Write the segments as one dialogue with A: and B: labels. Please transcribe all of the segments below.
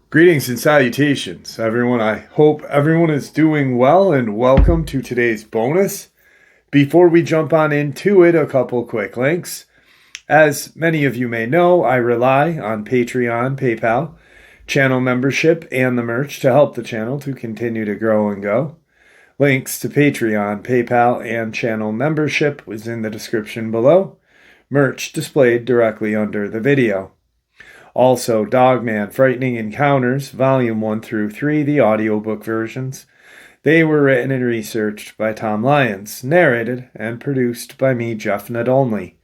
A: Greetings and salutations, everyone. I hope everyone is doing well, and welcome to today's bonus. Before we jump on into it, a couple quick links. As many of you may know, I rely on Patreon, PayPal, channel membership, and the merch to help the channel to continue to grow and go. Links to Patreon, PayPal, and channel membership is in the description below. Merch displayed directly under the video. Also, Dogman, Frightening Encounters, Volume 1 through 3, the audiobook versions. They were written and researched by Tom Lyons, narrated and produced by me, Jeff Nadolny.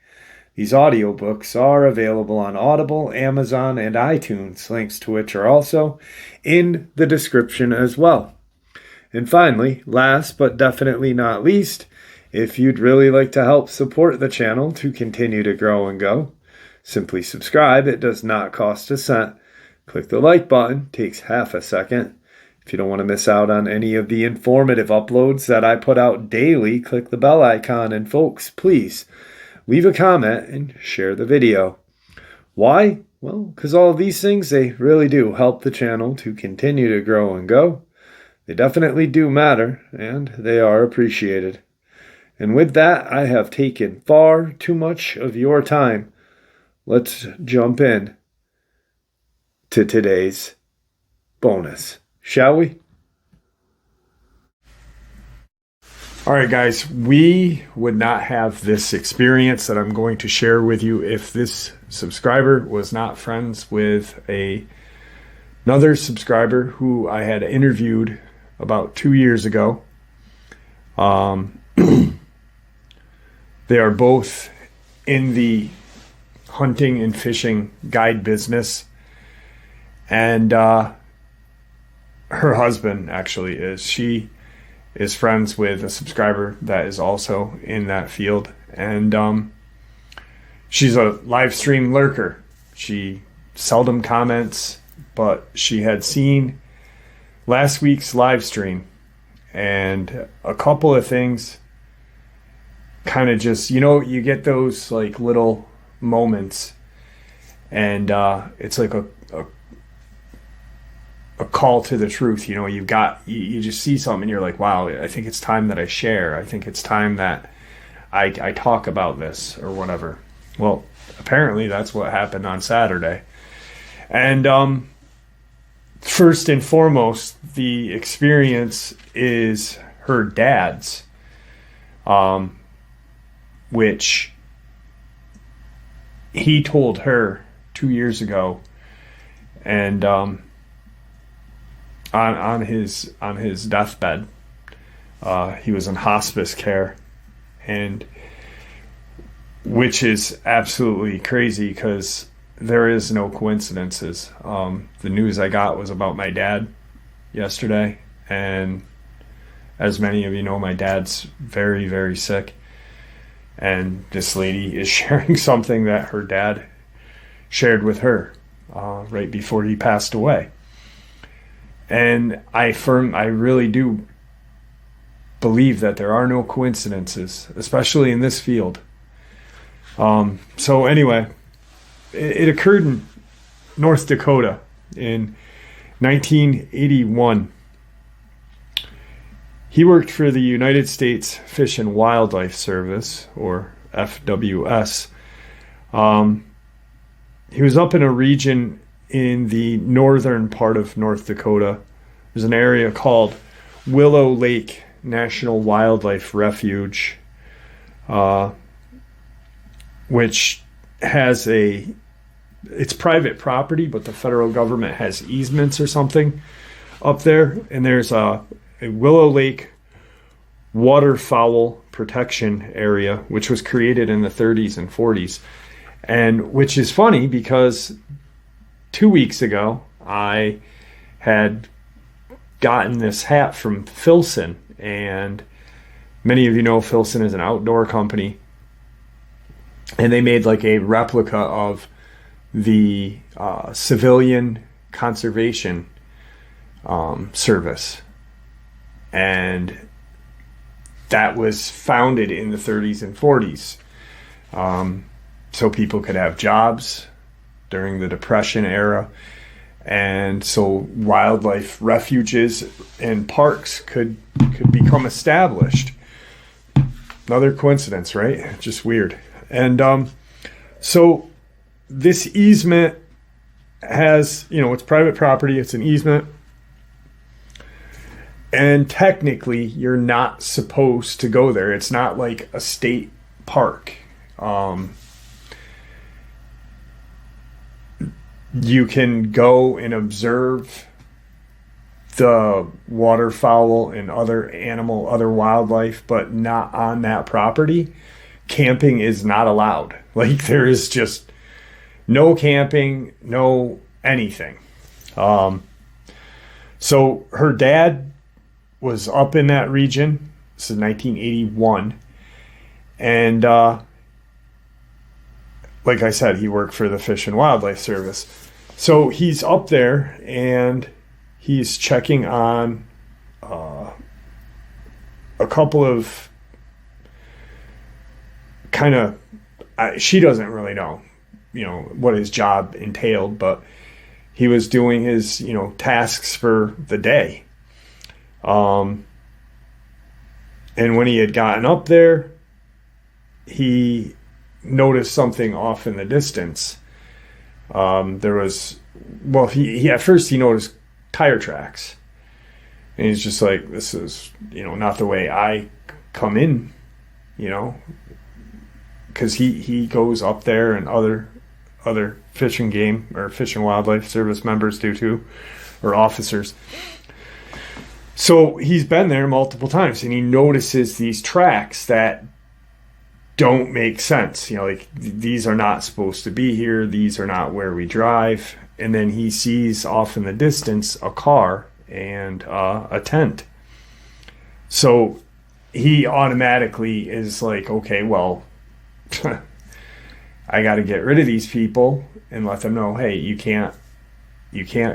A: These audiobooks are available on Audible, Amazon, and iTunes, links to which are also in the description as well. And finally, last but definitely not least, if you'd really like to help support the channel to continue to grow and go, simply subscribe. It does not cost a cent. Click the like button. Takes half a second. If you don't want to miss out on any of the informative uploads that I put out daily, click the bell icon. And folks, please leave a comment and share the video. Why? Well, because all of these things, they really do help the channel to continue to grow and go. They definitely do matter, and they are appreciated. And with that, I have taken far too much of your time. Let's jump in to today's bonus, shall we? All right, guys, we would not have this experience that I'm going to share with you if this subscriber was not friends with another subscriber who I had interviewed about 2 years ago. They are both in the hunting and fishing guide business, and her husband actually she is friends with a subscriber that is also in that field, and she's a live stream lurker. She seldom comments, but she had seen last week's live stream, and a couple of things kind of just, you get those like little moments, and it's like a call to the truth. You just see something and you're like, wow, I think it's time that I share. I think it's time that I talk about this or whatever. Well, apparently that's what happened on Saturday. And first and foremost, the experience is her dad's, which he told her 2 years ago, and on his deathbed, he was in hospice care, and which is absolutely crazy because there is no coincidences. The news I got was about my dad yesterday, and as many of you know, my dad's very, very sick. And this lady is sharing something that her dad shared with her right before he passed away. And I really do believe that there are no coincidences, especially in this field. So anyway, it occurred in North Dakota in 1981. He worked for the United States Fish and Wildlife Service, or FWS. He was up in a region in the northern part of North Dakota. There's an area called Willow Lake National Wildlife Refuge, which has it's private property, but the federal government has easements or something up there. And there's a Willow Lake waterfowl protection area, which was created in the 30s and 40s. And which is funny because 2 weeks ago, I had gotten this hat from Filson, and many of you know Filson is an outdoor company, and they made like a replica of the civilian conservation service. And that was founded in the 30s and 40s. So people could have jobs during the Depression era. And so wildlife refuges and parks could become established. Another coincidence, right? Just weird. And so this easement has, it's private property. It's an easement. And technically, you're not supposed to go there. It's not like a state park. You can go and observe the waterfowl and other wildlife, but not on that property. Camping is not allowed. Like, there is just no camping, no anything. So her dad was up in that region. This is 1981. And like I said, he worked for the Fish and Wildlife Service. So he's up there and he's checking on a couple of she doesn't really know, what his job entailed, but he was doing his, tasks for the day. And when he had gotten up there, he noticed something off in the distance. There was, he at first he noticed tire tracks, and he's just like, this is, not the way I come in, because he goes up there, and other Fish and Game or Fish and Wildlife Service members do too, or officers. So he's been there multiple times, and he notices these tracks that don't make sense. Like, these are not supposed to be here. These are not where we drive. And then he sees off in the distance a car and a tent. So he automatically is like, okay, well, I got to get rid of these people and let them know, hey, you can't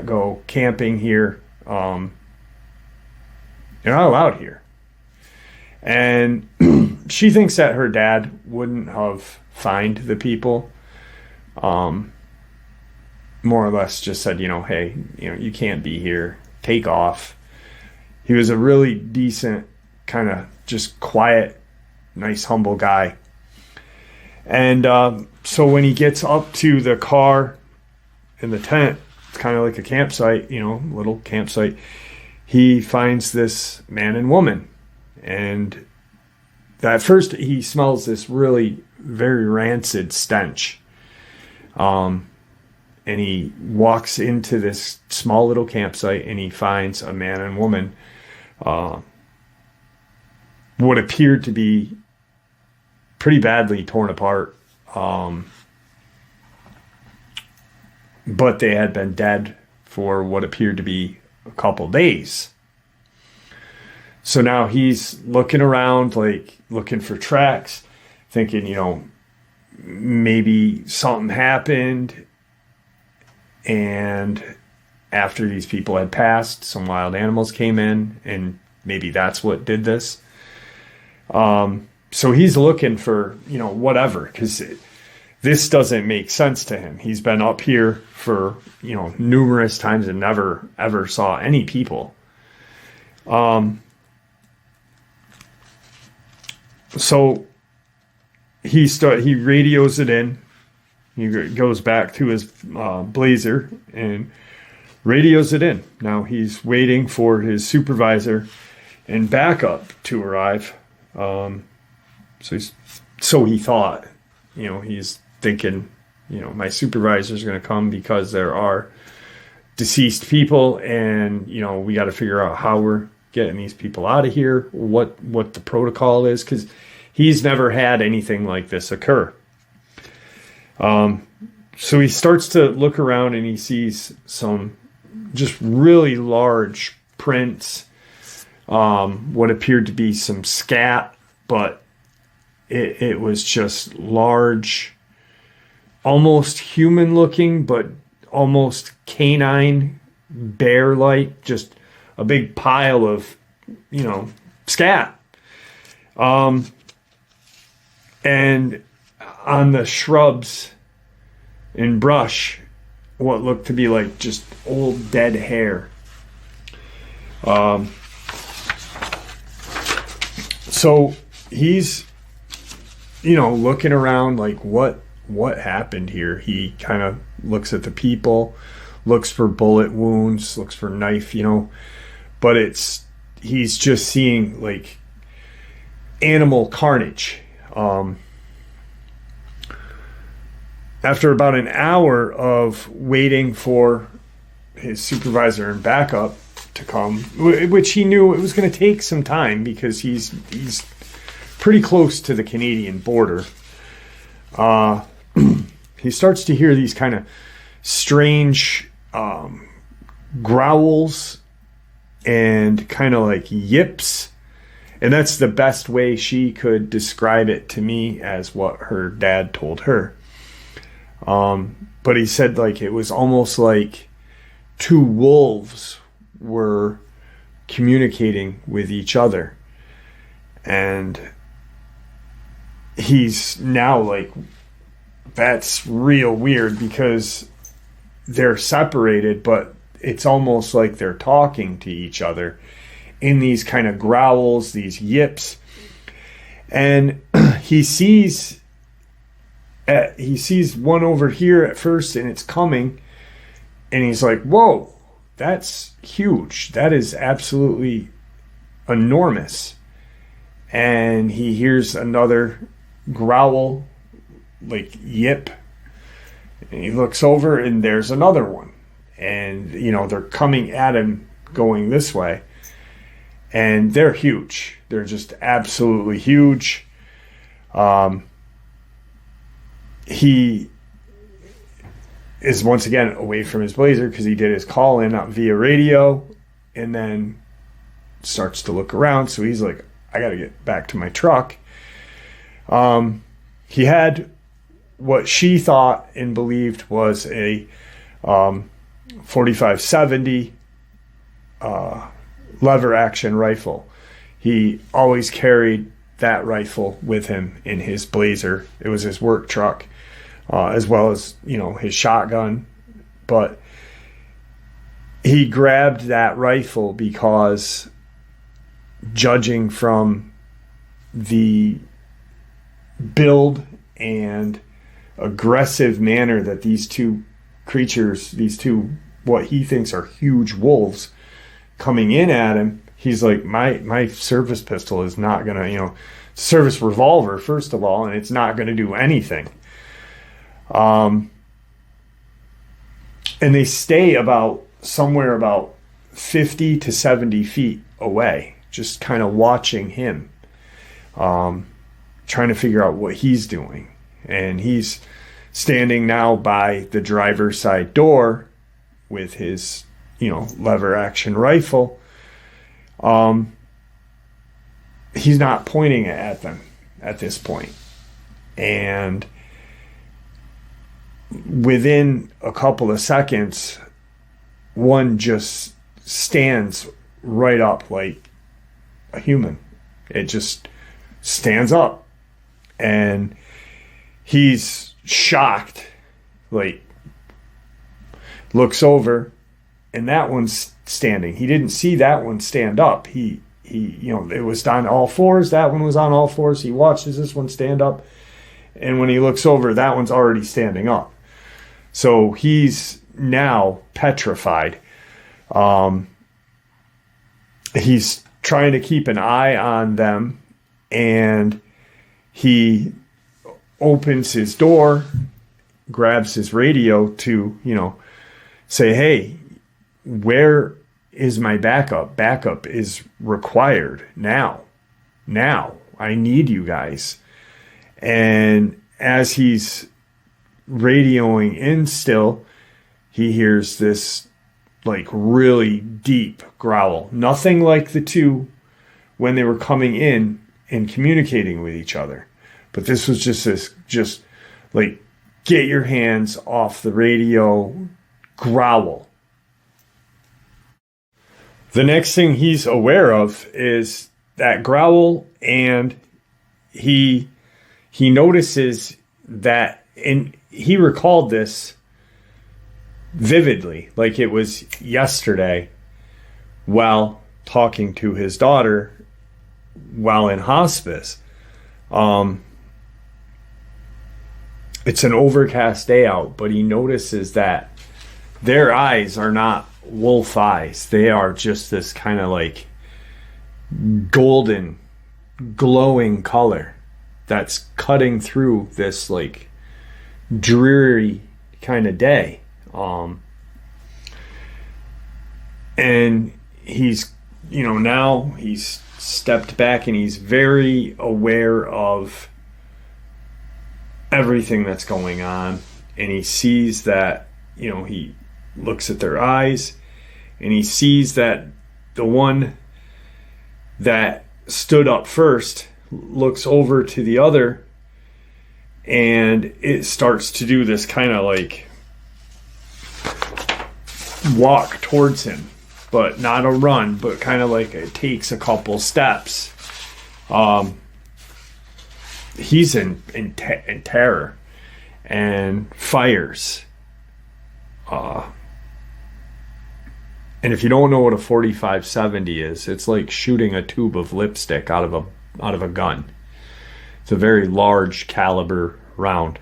A: go camping here. You're not allowed here. And she thinks that her dad wouldn't have fined the people. More or less just said, hey, you can't be here. Take off. He was a really decent, kind of just quiet, nice, humble guy. And so when he gets up to the car in the tent, it's kind of like a campsite, little campsite. He finds this man and woman. And at first he smells this really very rancid stench. And he walks into this small little campsite and he finds a man and woman, what appeared to be pretty badly torn apart. But they had been dead for what appeared to be a couple days. So now he's looking around, like looking for tracks, thinking, maybe something happened. And after these people had passed, some wild animals came in, and maybe that's what did this. So he's looking for, whatever, because this doesn't make sense to him. He's been up here for, numerous times and never, ever saw any people. So he radios it in. He goes back to his Blazer and radios it in. Now he's waiting for his supervisor and backup to arrive. So he thought, he's thinking, my supervisor's going to come because there are deceased people, and we got to figure out how we're getting these people out of here, what the protocol is, because he's never had anything like this occur. So he starts to look around and he sees some just really large prints, what appeared to be some scat, but it was just large, almost human looking, but almost canine, bear-like, just a big pile of, scat. And on the shrubs and brush, what looked to be like just old dead hair. So he's, looking around like what happened here. He kind of looks at the people, looks for bullet wounds, looks for knife, but he's just seeing like animal carnage. After about an hour of waiting for his supervisor and backup to come, which he knew it was going to take some time because he's pretty close to the Canadian border, he starts to hear these kind of strange growls and kind of like yips. And that's the best way she could describe it to me, as what her dad told her. But he said like it was almost like two wolves were communicating with each other. And he's now like, that's real weird because they're separated, but it's almost like they're talking to each other in these kind of growls, these yips. And he sees one over here at first, and it's coming, and he's like, whoa, that's huge. That is absolutely enormous. And he hears another growl, like yip, and he looks over, and there's another one. And, they're coming at him going this way. And they're huge. They're just absolutely huge. He is once again away from his blazer because he did his call in via radio, and then starts to look around. So he's like, I got to get back to my truck. He had what she thought and believed was a 45-70 lever action rifle. He always carried that rifle with him in his blazer. It was his work truck, as well as, his shotgun. But he grabbed that rifle because, judging from the build and aggressive manner that these two creatures, what he thinks are huge wolves, coming in at him, he's like, my service pistol is not gonna, service revolver first of all, and it's not gonna do anything. And they stay somewhere about 50 to 70 feet away, just kind of watching him, trying to figure out what he's doing. And he's standing now by the driver's side door with his lever action rifle. He's not pointing it at them at this point. And within a couple of seconds, one just stands right up like a human. It just stands up, and he's shocked, like looks over, and that one's standing. He didn't see that one stand up. He it was on all fours. That one was on all fours. He watches this one stand up, and when he looks over, that one's already standing up. So he's now petrified. He's trying to keep an eye on them, and he opens his door, grabs his radio to, say, hey, where is my backup? Backup is required now. I need you guys. And as he's radioing in still, he hears this like really deep growl. Nothing like the two when they were coming in and communicating with each other. But this was just like, get your hands off the radio growl. The next thing he's aware of is that growl, and he notices that, and he recalled this vividly, like it was yesterday, while talking to his daughter while in hospice. It's an overcast day out, but he notices that their eyes are not wolf eyes. They are just this kind of like golden, glowing color that's cutting through this like dreary kind of day. And he's, now he's stepped back and he's very aware of everything that's going on. And he sees that, he looks at their eyes and he sees that the one that stood up first looks over to the other, and it starts to do this kind of like walk towards him, but not a run, but kind of like it takes a couple steps. He's in terror and fires. And if you don't know what a 45-70 is, it's like shooting a tube of lipstick out of a gun. It's a very large caliber round.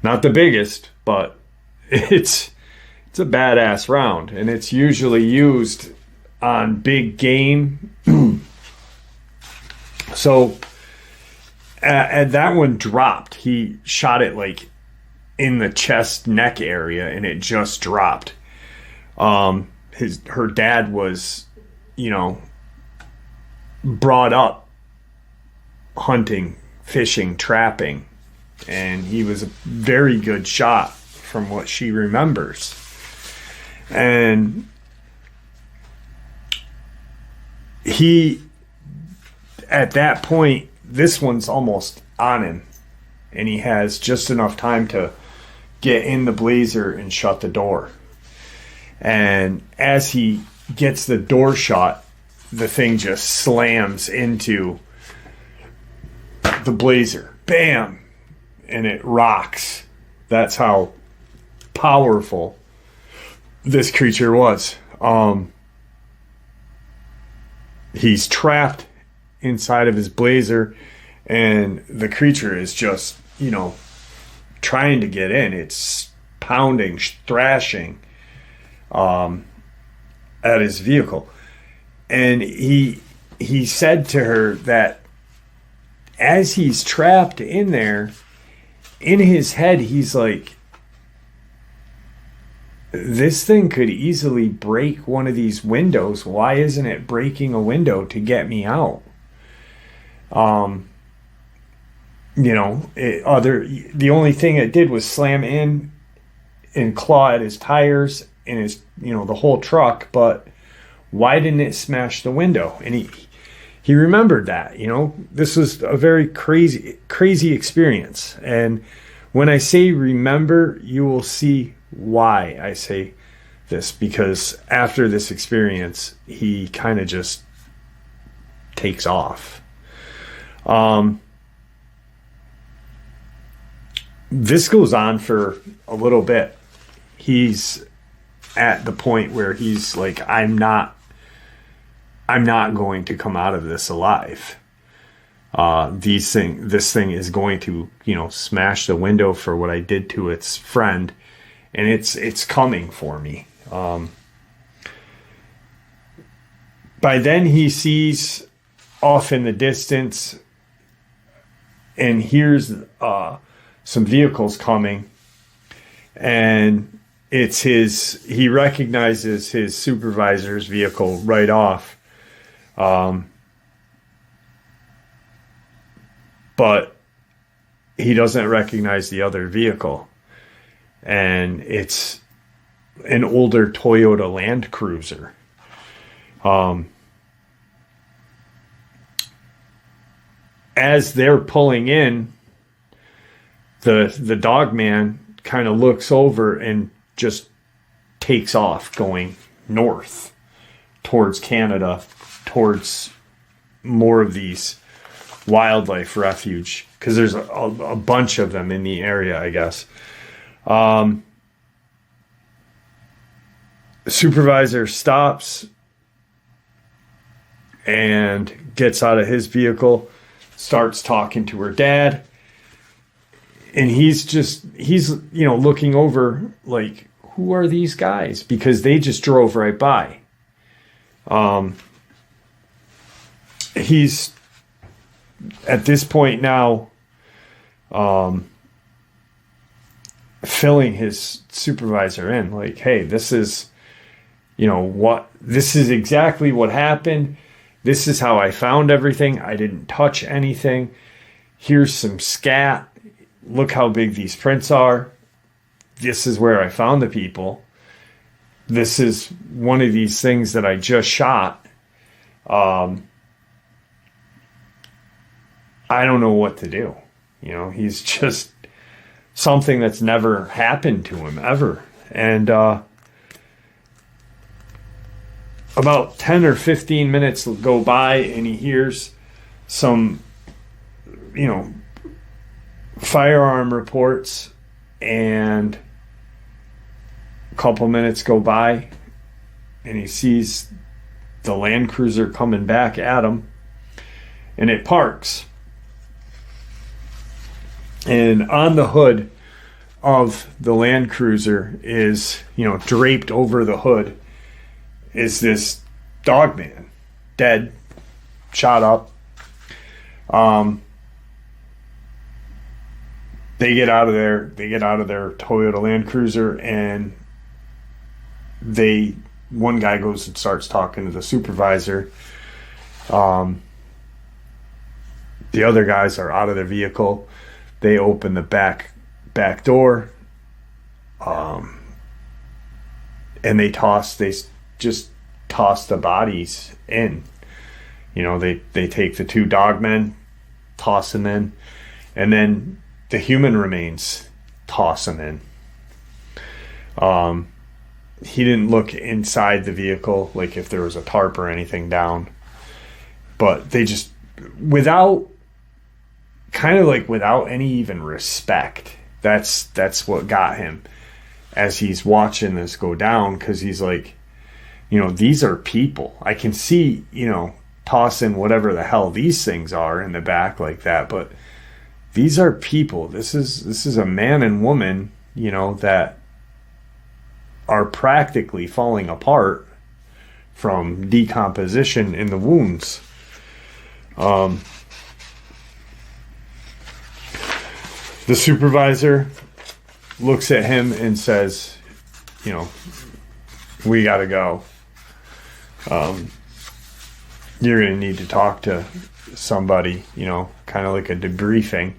A: Not the biggest, but it's a badass round, and it's usually used on big game. So and that one dropped. He shot it like in the chest neck area, and it just dropped. Her dad was, brought up hunting, fishing, trapping, and he was a very good shot from what she remembers. And he, at that point, this one's almost on him, and he has just enough time to get in the blazer and shut the door. And as he gets the door shut, the thing just slams into the blazer. Bam! And it rocks. That's how powerful this creature was. He's trapped inside of his blazer, and the creature is just, trying to get in. It's pounding, thrashing at his vehicle. And he said to her that as he's trapped in there, in his head, he's like, this thing could easily break one of these windows. Why isn't it breaking a window to get me out? The only thing it did was slam in and claw at his tires and his, the whole truck. But why didn't it smash the window? And he remembered that, this was a very crazy experience. And when I say remember, you will see why I say this, because after this experience, he kind of just takes off. This goes on for a little bit. He's at the point where he's like, I'm not going to come out of this alive. This thing is going to, smash the window for what I did to its friend, and it's coming for me. By then he sees off in the distance and hears some vehicles coming, and he recognizes his supervisor's vehicle right off. But he doesn't recognize the other vehicle. And it's an older Toyota Land Cruiser. As they're pulling in, the Dogman kind of looks over and just takes off going north towards Canada, towards more of these wildlife refuge, because there's a bunch of them in the area, I guess. The supervisor stops and gets out of his vehicle, starts talking to her dad. And he's looking over, like, who are these guys? Because they just drove right by. He's, at this point now, filling his supervisor in, like, hey, this is exactly what happened. This is how I found everything. I didn't touch anything. Here's some scat. Look how big these prints are. This is where I found the people. This is one of these things that I just shot. I don't know what to do. He's just something that's never happened to him ever. And about 10 or 15 minutes go by and he hears some, firearm reports, and a couple minutes go by and he sees the Land Cruiser coming back at him, and it parks. And on the hood of the Land Cruiser is, draped over the hood is this Dogman, dead, shot up. They get out of their Toyota Land Cruiser, and one guy goes and starts talking to the supervisor. The other guys are out of their vehicle. They open the back door, and they just toss the bodies in. They take the two Dogmen, toss them in, and then the human remains, toss them in. He didn't look inside the vehicle, like if there was a tarp or anything down, but they just, without any even respect. That's what got him as he's watching this go down, because he's like, these are people. I can see, tossing whatever the hell these things are in the back like that, but these are people. This is a man and woman, that are practically falling apart from decomposition in the wounds. The supervisor looks at him and says, we gotta go. You're gonna need to talk to somebody, kind of like a debriefing.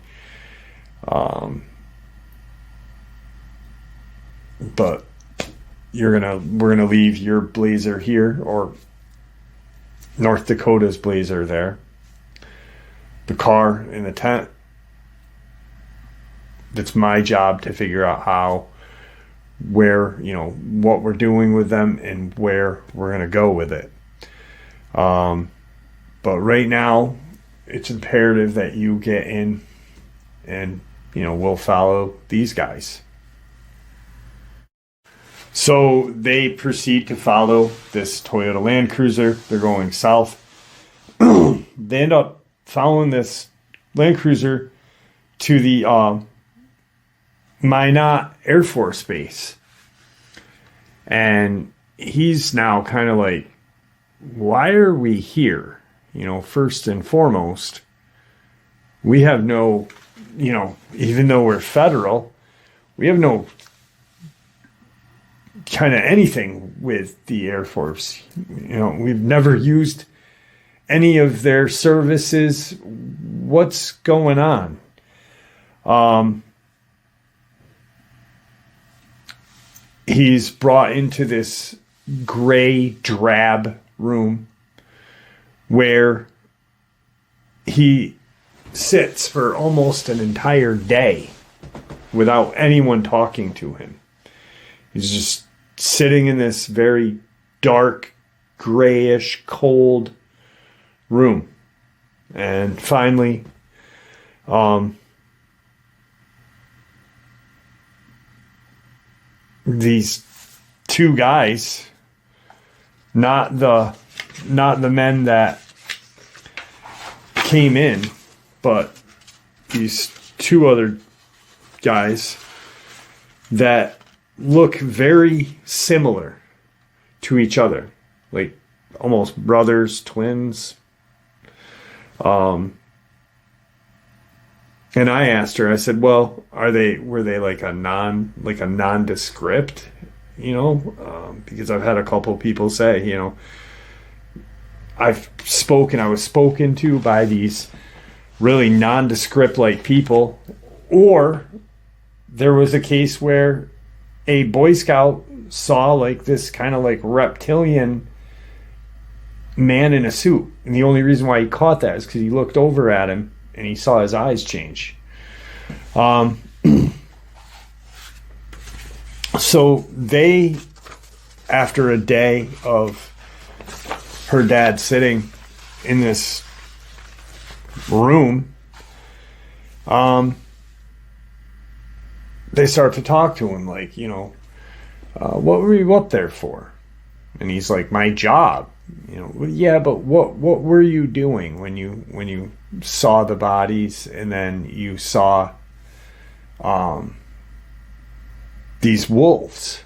A: But we're gonna leave your blazer here, or North Dakota's blazer there. The car in the tent. It's my job to figure out what we're doing with them and where we're gonna go with it. But right now, it's imperative that you get in, and we'll follow these guys. So they proceed to follow this Toyota Land Cruiser. They're going south. They end up following this Land Cruiser to the Minot Air Force Base. And he's now kind of like, why are we here? First and foremost, we have no, even though we're federal, we have no kind of anything with the Air Force. We've never used any of their services. What's going on? He's brought into this gray, drab room where he sits for almost an entire day without anyone talking to him. He's just sitting in this very dark, grayish, cold room. And finally, these two guys, not the men that came in, but these two other guys that look very similar to each other, like almost brothers, twins. And I asked her, I said, well, were they like a nondescript, because I've had a couple people say, I was spoken to by these really nondescript like people, or there was a case where a Boy Scout saw like this kind of like reptilian man in a suit. And the only reason why he caught that is because he looked over at him and he saw his eyes change. So they, after a day of her dad sitting in this room, they start to talk to him like, what were you up there for? And he's like, my job. Yeah, but what were you doing when you saw the bodies and then you saw these wolves?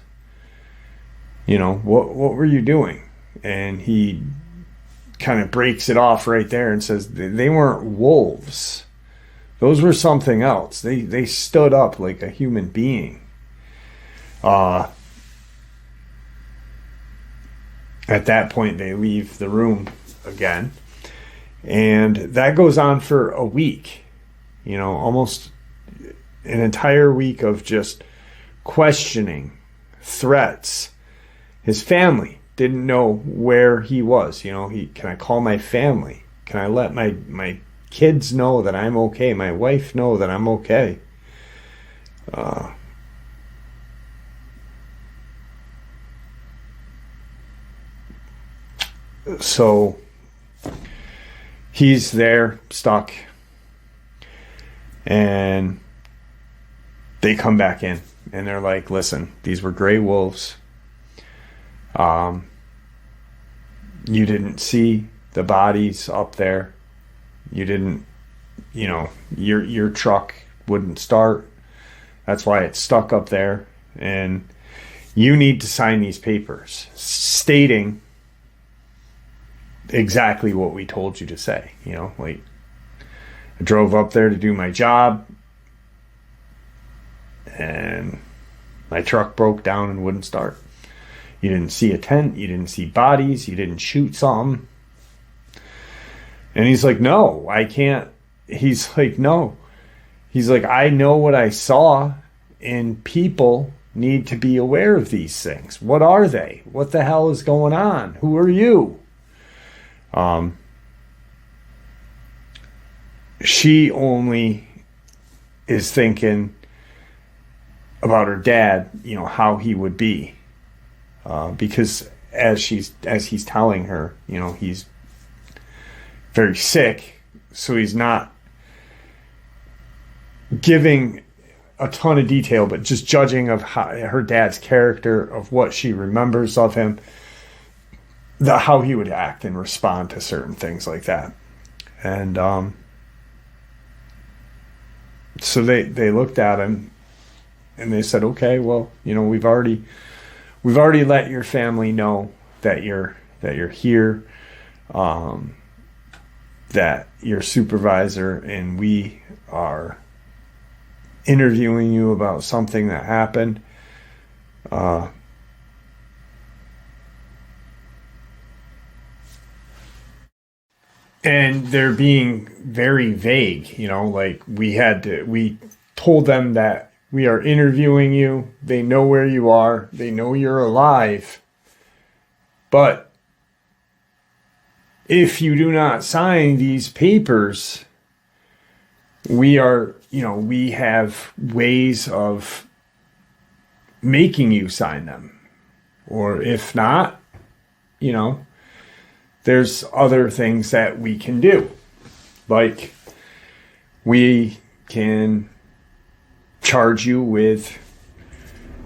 A: What were you doing? And he kind of breaks it off right there and says they weren't wolves. Those were something else. They stood up like a human being. At that point, they leave the room again. And that goes on for a week. Almost an entire week of just questioning, threats. His family didn't know where he was. Can I call my family? Can I let my kids know that I'm okay? My wife know that I'm okay? So he's there, stuck, and they come back in, and they're like, listen, these were gray wolves. You didn't see the bodies up there. You didn't, your truck wouldn't start. That's why it's stuck up there. And you need to sign these papers stating exactly what we told you to say. Like, I drove up there to do my job and my truck broke down and wouldn't start. You didn't see a tent, you didn't see bodies, you didn't shoot something. And he's like, no, I can't. He's like, no. He's like, I know what I saw, and people need to be aware of these things. What are they? What the hell is going on? Who are you? She only is thinking about her dad, how he would be. Because as he's telling her, he's very sick, so he's not giving a ton of detail, but just judging of her dad's character, of what she remembers of him, how he would act and respond to certain things like that. And so they looked at him and they said, okay, well, we've already let your family know that you're here, that your supervisor and we are interviewing you about something that happened. And they're being very vague, like we told them that we are interviewing you. They know where you are. They know you're alive. But if you do not sign these papers, we have ways of making you sign them. Or if not, there's other things that we can do. Like, we can charge you with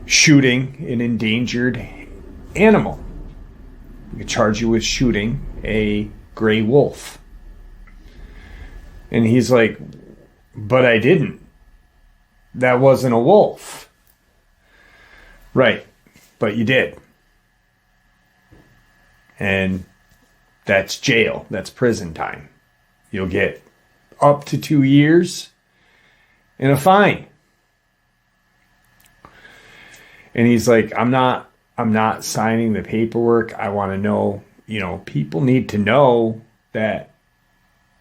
A: shooting an endangered animal. We can charge you with shooting a gray wolf. And he's like, but I didn't. That wasn't a wolf. Right, but you did. And that's jail. That's prison time. You'll get up to 2 years and a fine. And he's like, I'm not signing the paperwork. I want to know, people need to know that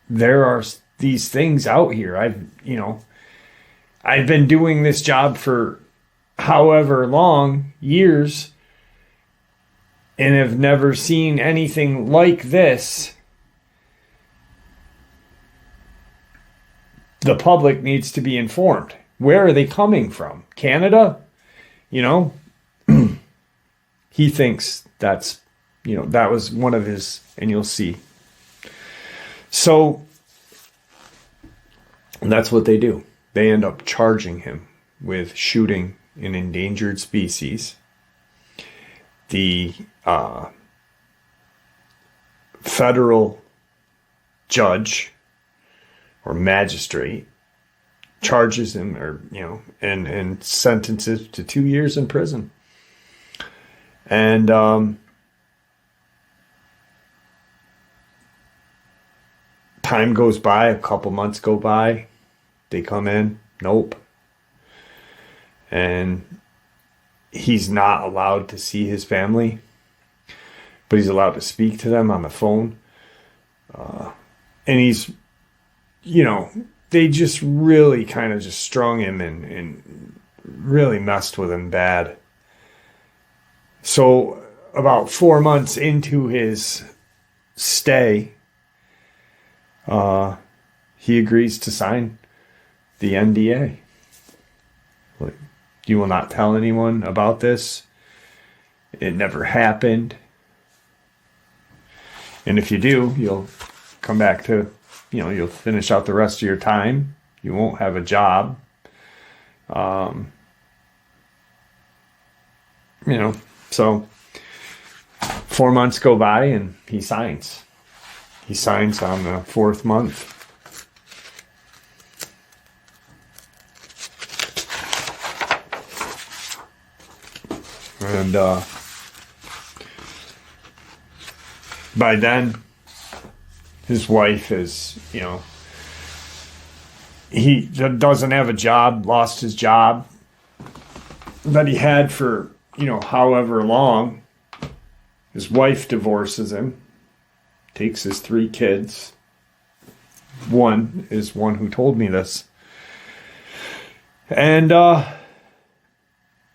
A: there are these things out here. I've been doing this job for however long, years, and have never seen anything like this. The public needs to be informed. Where are they coming from? Canada? He thinks that was one of his, and you'll see. So that's what they do. They end up charging him with shooting an endangered species. The federal judge or magistrate charges him, and sentences to 2 years in prison. And time goes by, a couple months go by, they come in, nope. And he's not allowed to see his family, but he's allowed to speak to them on the phone. And he's, they just really kind of just strung him and really messed with him bad. So about 4 months into his stay, he agrees to sign the NDA. Like, you will not tell anyone about this. It never happened. And if you do, you'll come back to, you'll finish out the rest of your time. You won't have a job. So 4 months go by and he signs. He signs on the 4th month. And by then, his wife is, he doesn't have a job, lost his job that he had for, however long. His wife divorces him, takes his 3 kids. One is one who told me this. And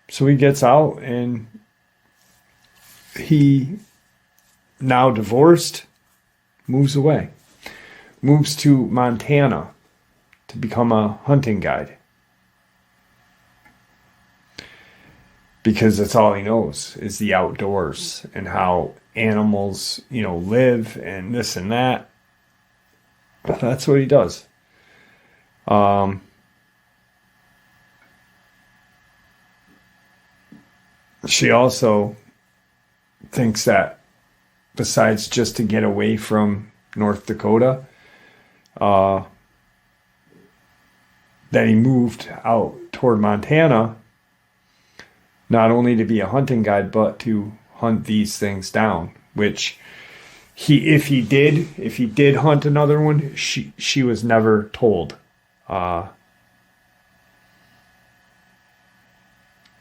A: so he gets out, and he, now divorced, moves away. Moves to Montana to become a hunting guide. Because that's all he knows is the outdoors and how animals, live and this and that. That's what he does. She also thinks that besides just to get away from North Dakota, that he moved out toward Montana not only to be a hunting guide, but to hunt these things down, which if he did hunt another one, she was never told.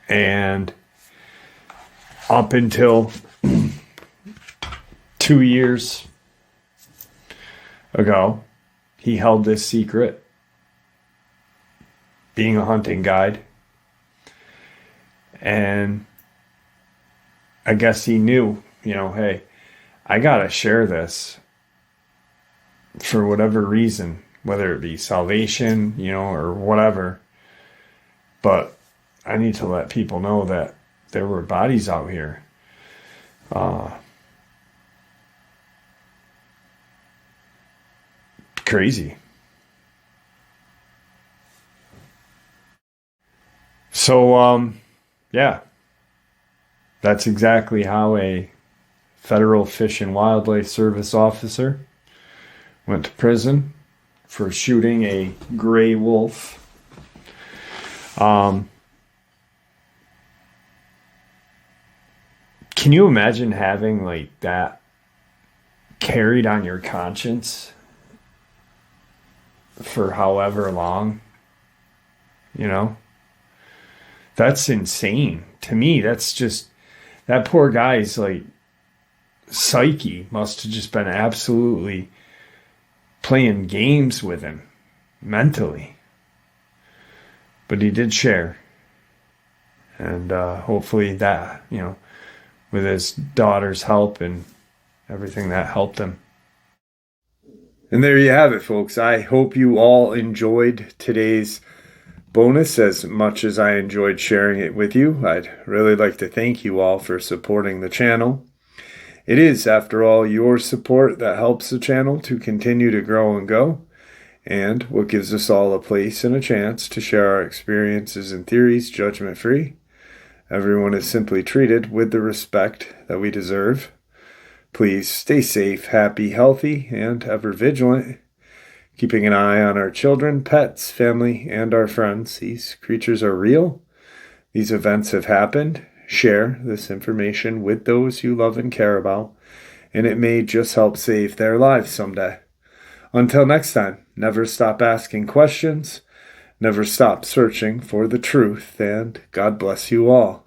A: And up until 2 years ago, he held this secret, being a hunting guide. And I guess he knew, hey, I gotta share this for whatever reason, whether it be salvation, or whatever. But I need to let people know that there were bodies out here. Crazy. So, yeah, that's exactly how a federal Fish and Wildlife Service officer went to prison for shooting a gray wolf. Can you imagine having like that carried on your conscience for however long? You know, that's insane. To me, that's just, that poor guy's like psyche must have just been absolutely playing games with him mentally. But he did share. And hopefully that, with his daughter's help and everything, that helped him. And there you have it, folks. I hope you all enjoyed today's bonus as much as I enjoyed sharing it with you. I'd really like to thank you all for supporting the channel. It is, after all, your support that helps the channel to continue to grow and go, and what gives us all a place and a chance to share our experiences and theories judgment-free. Everyone is simply treated with the respect that we deserve. Please stay safe, happy, healthy, and ever vigilant, keeping an eye on our children, pets, family, and our friends. These creatures are real. These events have happened. Share this information with those you love and care about, and it may just help save their lives someday. Until next time, never stop asking questions, never stop searching for the truth, and God bless you all.